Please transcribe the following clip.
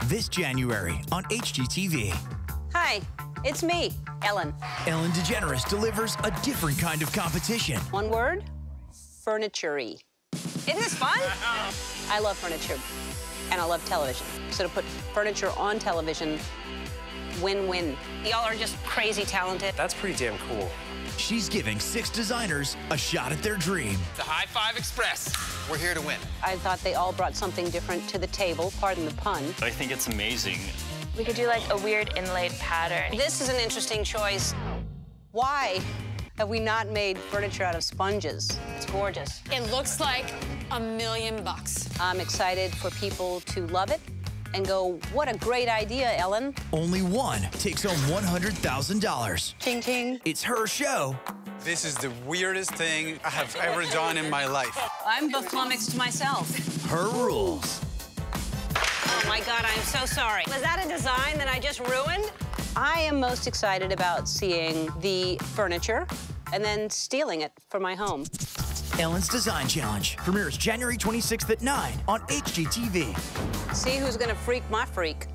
this January on HGTV. Hi, it's me, Ellen. Ellen DeGeneres delivers a different kind of competition. One word, furniture-y. Isn't this fun? I love furniture, and I love television. So to put furniture on television, win-win. Y'all are just crazy talented. That's pretty damn cool. She's giving 6 designers a shot at their dream. The High Five Express. We're here to win. I thought they all brought something different to the table, pardon the pun. I think it's amazing. We could do like a weird inlaid pattern. This is an interesting choice. Why have we not made furniture out of sponges? It's gorgeous. It looks like $1,000,000. I'm excited for people to love it and go, what a great idea, Ellen. Only one takes home $100,000. Ching, ching. It's her show. This is the weirdest thing I have ever done in my life. I'm flummoxed myself. Her rules. Oh my God, I'm so sorry. Was that a design that I just ruined? I am most excited about seeing the furniture and then stealing it for my home. Ellen's Design Challenge premieres January 26th at 9 on HGTV. See who's gonna freak my freak.